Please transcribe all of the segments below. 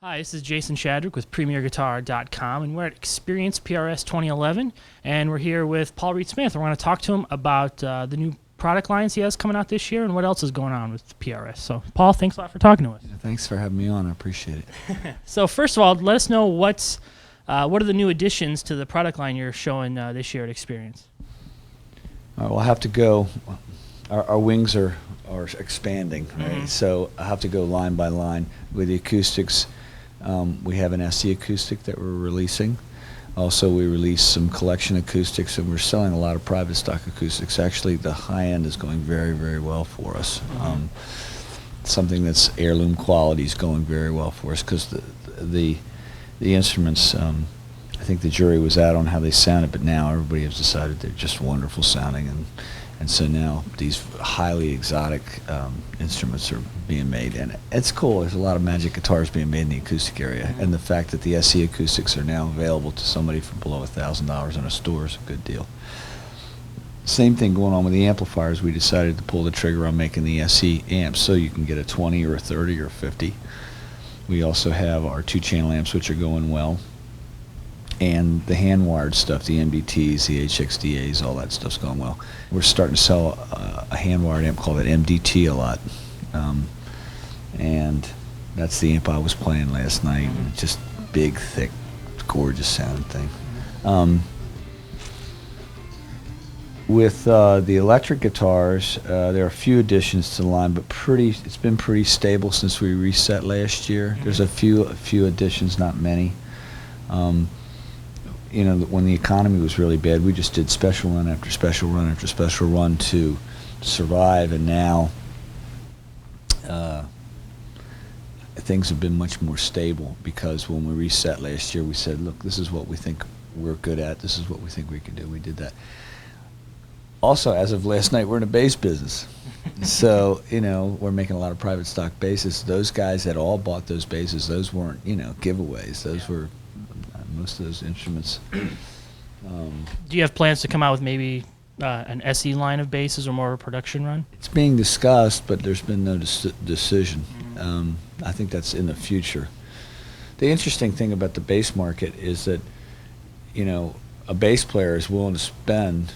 Hi, this is Jason Shadrick with PremierGuitar.com, and we're at Experience PRS 2011, and we're here with Paul Reed-Smith. We're going to talk to him about the new product lines he has coming out this year and what else is going on with PRS. So, Paul, thanks a lot for talking to us. Yeah, thanks for having me on. I appreciate it. So, first of all, let us know what are the new additions to the product line you're showing this year at Experience? We'll have to go. Our wings are expanding, right? So I have to go line by line with the acoustics. We have an SE acoustic that we're releasing. Also, we released some collection acoustics, and we're selling a lot of private stock acoustics. Actually, the high end is going very, very well for us. Something that's heirloom quality is going very well for us because the instruments. I think the jury was out on how they sounded, but now everybody has decided they're just wonderful sounding, and so now these highly exotic instruments are being made, and it's cool. There's a lot of magic guitars being made in the acoustic area, and the fact that the SE acoustics are now available to somebody for below $1,000 in a store is a good deal. Same thing going on with the amplifiers. We decided to pull the trigger on making the SE amps so you can get a 20 or a 30 or a 50. We also have our 2-channel amps, which are going well. And the hand-wired stuff, the MBTs, the HXDAs, all that stuff's going well. We're starting to sell a hand-wired amp called an MDT a lot. And that's the amp I was playing last night. Just big, thick, gorgeous sounding thing. With the electric guitars, there are a few additions to the line, but it's been pretty stable since we reset last year. There's a few additions, not many. You know, when the economy was really bad, we just did special run after special run after special run to survive, and now things have been much more stable because when we reset last year, we said, look, this is what we think we're good at, this is what we think we can do. We did that. Also, as of last night, we're in a bass business. So, you know, we're making a lot of private stock basses. Those guys that all bought those basses, those weren't, you know, giveaways. Those were most of those instruments. Do you have plans to come out with maybe an SE line of basses or more of a production run? It's being discussed, but there's been no decision. I think that's in the future. The interesting thing about the bass market is that, you know, a bass player is willing to spend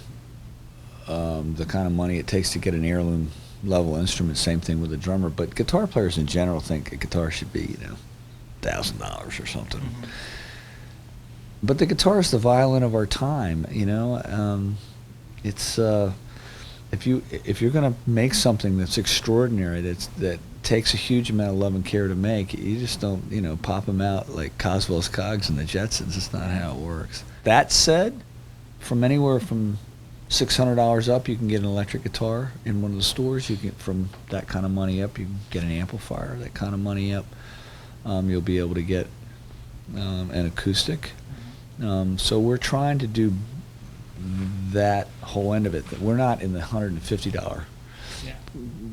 the kind of money it takes to get an heirloom level instrument. Same thing with a drummer. But guitar players in general think a guitar should be, you know, $1,000 or something. But the guitar is the violin of our time, you know. It's if you're going to make something that's extraordinary, that takes a huge amount of love and care to make, you just don't, you know, pop them out like Coswell's Cogs and the Jetsons. It's not how it works. That said, from anywhere from $600 up, you can get an electric guitar in one of the stores. You get from that kind of money up, you can get an amplifier. That kind of money up, you'll be able to get an acoustic. So we're trying to do that whole end of it. We're not in the $150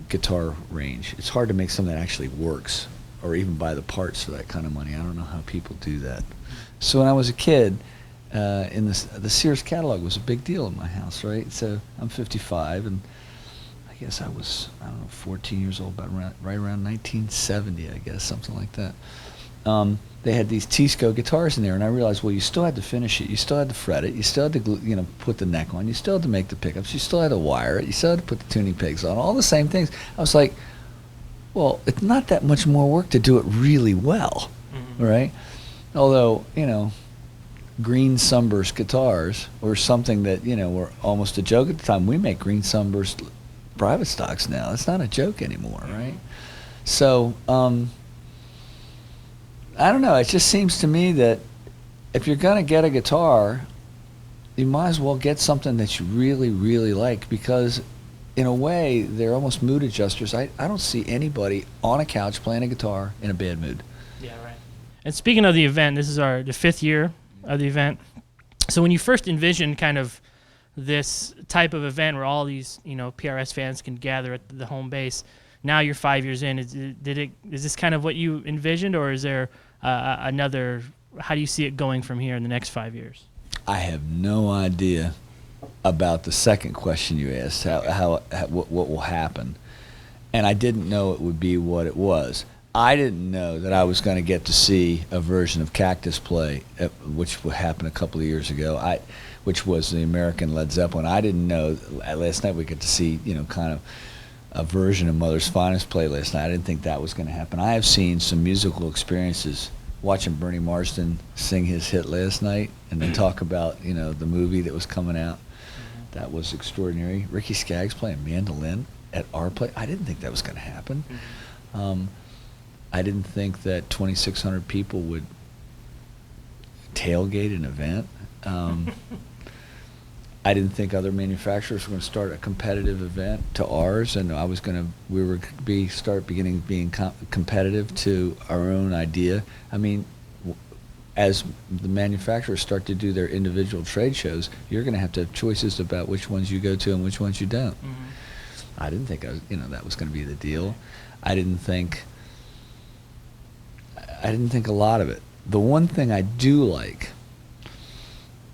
guitar range. It's hard to make something that actually works, or even buy the parts for that kind of money. I don't know how people do that. So when I was a kid, the Sears catalog was a big deal in my house, right? So I'm 55, and I guess I was, I don't know, 14 years old, right around 1970, I guess, something like that. They had these Tisco guitars in there, and I realized, well, you still had to finish it, you still had to fret it, you still had to glue, you know, put the neck on, you still had to make the pickups, you still had to wire it, you still had to put the tuning pegs on, all the same things. I was like, well, it's not that much more work to do it really well, right? Although, you know, green sunburst guitars were something that, you know, were almost a joke at the time. We make green sunburst private stocks now. It's not a joke anymore, right? So, I don't know. It just seems to me that if you're going to get a guitar, you might as well get something that you really, really like, because in a way, they're almost mood adjusters. I don't see anybody on a couch playing a guitar in a bad mood. Yeah, right. And speaking of the event, this is the 5th year of the event. So when you first envisioned kind of this type of event where all these, you know, PRS fans can gather at the home base, now you're 5 years in. Is this kind of what you envisioned, or is there another? How do you see it going from here in the next 5 years? I have no idea about the second question you asked. What will happen? And I didn't know it would be what it was. I didn't know that I was going to get to see a version of Cactus play, which happened a couple of years ago. Which was the American Led Zeppelin. I didn't know. Last night we get to see, kind of a version of Mother's Finest play last night. I didn't think that was going to happen. I have seen some musical experiences watching Bernie Marsden sing his hit last night, and then talk about the movie that was coming out. That was extraordinary. Ricky Skaggs playing mandolin at our play. I didn't think that was going to happen. I didn't think that 2,600 people would tailgate an event. I didn't think other manufacturers were going to start a competitive event to ours, and we were being competitive to our own idea. I mean, as the manufacturers start to do their individual trade shows, you're going to have choices about which ones you go to and which ones you don't. I didn't think that was going to be the deal. I didn't think a lot of it. The one thing I do like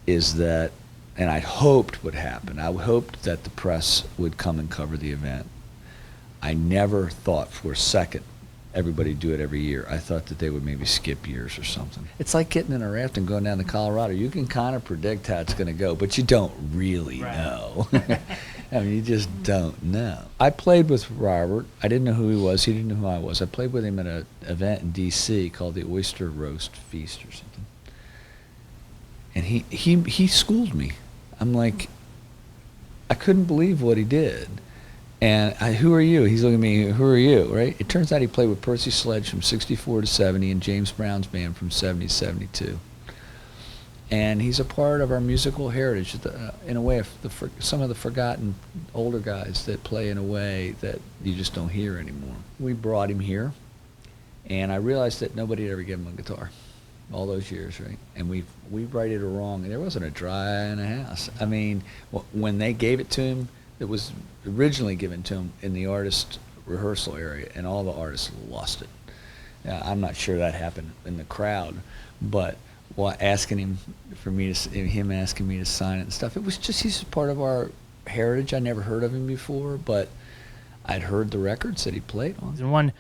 is that, and I hoped would happen, I hoped that the press would come and cover the event. I never thought for a second everybody do it every year. I thought that they would maybe skip years or something. It's like getting in a raft and going down to Colorado. You can kind of predict how it's going to go, but you don't really know. I mean, you just don't know. I played with Robert. I didn't know who he was. He didn't know who I was. I played with him at an event in D.C. called the Oyster Roast Feast or something. And he schooled me. I'm like, I couldn't believe what he did. And who are you? He's looking at me, who are you, right? It turns out he played with Percy Sledge from 64 to 70 and James Brown's band from 70 to 72. And he's a part of our musical heritage, in a way, some of the forgotten older guys that play in a way that you just don't hear anymore. We brought him here, and I realized that nobody had ever given him a guitar all those years, right? And we righted a wrong, and there wasn't a dry in the house. I mean, when they gave it to him, it was originally given to him in the artist rehearsal area, and all the artists lost it. I'm not sure that happened in the crowd, but asking him him asking me to sign it and stuff, it was just, he's part of our heritage. I never heard of him before, but I'd heard the records that he played on. And one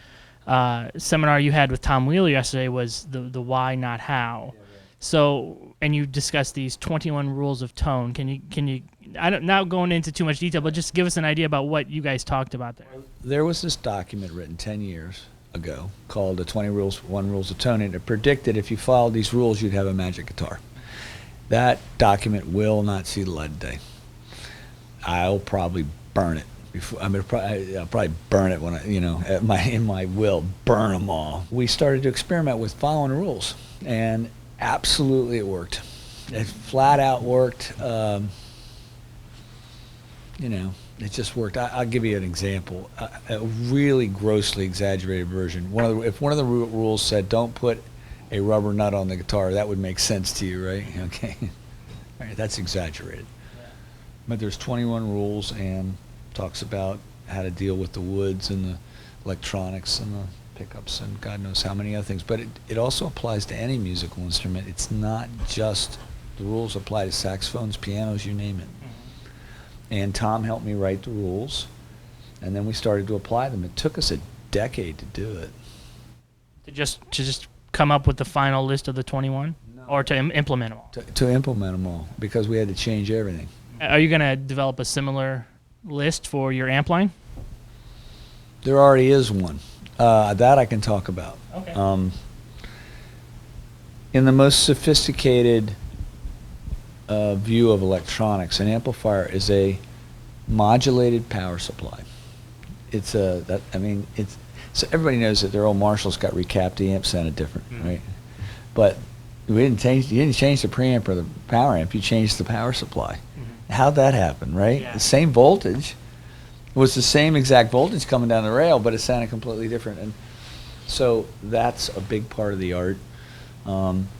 seminar you had with Tom Wheeler yesterday was the why, not how. Yeah, right. So, and you discussed these 21 rules of tone. Can you? I don't, not going into too much detail, but just give us an idea about what you guys talked about there. There was this document written 10 years ago called the 21 Rules of Tone, and it predicted if you followed these rules, you'd have a magic guitar. That document will not see the light of day. I'll probably burn it. I'll probably burn it when in my will, burn them all. We started to experiment with following the rules, and absolutely it worked. It flat out worked. It just worked. I'll give you an example, a really grossly exaggerated version. If one of the rules said don't put a rubber nut on the guitar, that would make sense to you, right? Okay, all right, that's exaggerated. Yeah. But there's 21 rules, and talks about how to deal with the woods and the electronics and the pickups and God knows how many other things. But it also applies to any musical instrument. It's not just, the rules apply to saxophones, pianos, you name it. And Tom helped me write the rules, and then we started to apply them. It took us a decade to do it. To just come up with the final list of the 21? No. Or to implement them all? To implement them all, because we had to change everything. Are you going to develop a similar list for your amp line? There already is one. That I can talk about. Okay. In the most sophisticated view of electronics, an amplifier is a modulated power supply. So everybody knows that their old Marshalls got recapped. The amp sounded different, right? But you didn't change the preamp or the power amp. You changed the power supply. How'd that happen, right? Yeah. The same voltage. It was the same exact voltage coming down the rail, but it sounded completely different. And so that's a big part of the art.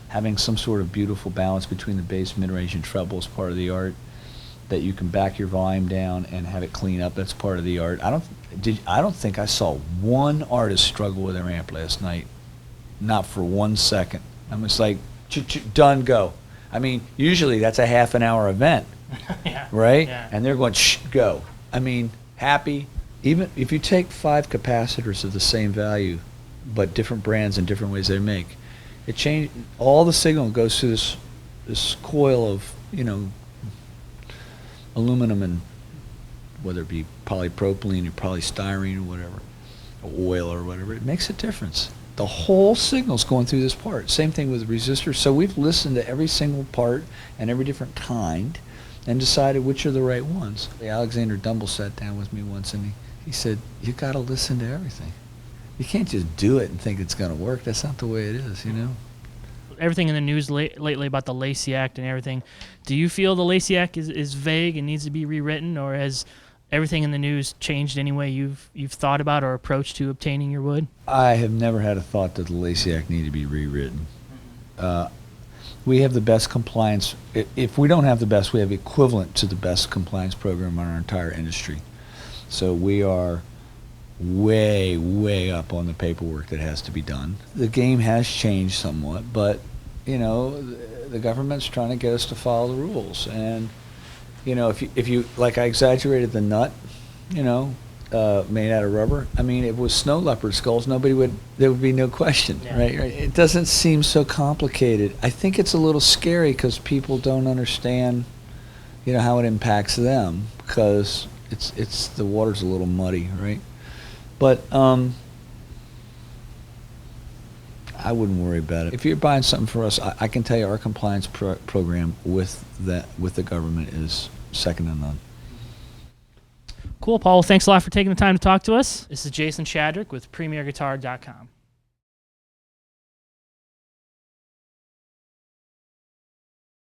Having some sort of beautiful balance between the bass, mid-range, and treble is part of the art. That you can back your volume down and have it clean up, that's part of the art. I don't think I saw one artist struggle with their amp last night. Not for 1 second. I'm just like, done, go. I mean, usually that's a half an hour event. Yeah. Right? Yeah. And they're going, go. I mean, happy. Even if you take 5 capacitors of the same value but different brands and different ways they make. It changed. All the signal goes through this coil of, you know, aluminum, and whether it be polypropylene or polystyrene or whatever, or oil or whatever, it makes a difference. The whole signal's going through this part. Same thing with resistors. So we've listened to every single part and every different kind and decided which are the right ones. Alexander Dumble sat down with me once and he said, you got to listen to everything. You can't just do it and think it's going to work. That's not the way it is, you know? Everything in the news lately about the Lacey Act and everything, do you feel the Lacey Act is vague and needs to be rewritten, or has everything in the news changed any way you've thought about or approached to obtaining your wood? I have never had a thought that the Lacey Act needed to be rewritten. We have the best compliance. If we don't have the best, we have equivalent to the best compliance program in our entire industry. So we are way, way up on the paperwork that has to be done. The game has changed somewhat, but, you know, the government's trying to get us to follow the rules. And, you know, if you like, I exaggerated the nut, you know, made out of rubber. I mean, if it was snow leopard skulls, there would be no question, Yeah. right? It doesn't seem so complicated. I think it's a little scary because people don't understand, you know, how it impacts them, because it's the water's a little muddy, right? But I wouldn't worry about it. If you're buying something for us, I can tell you our compliance program with the government is second to none. Cool, Paul. Well, thanks a lot for taking the time to talk to us. This is Jason Shadrick with PremierGuitar.com.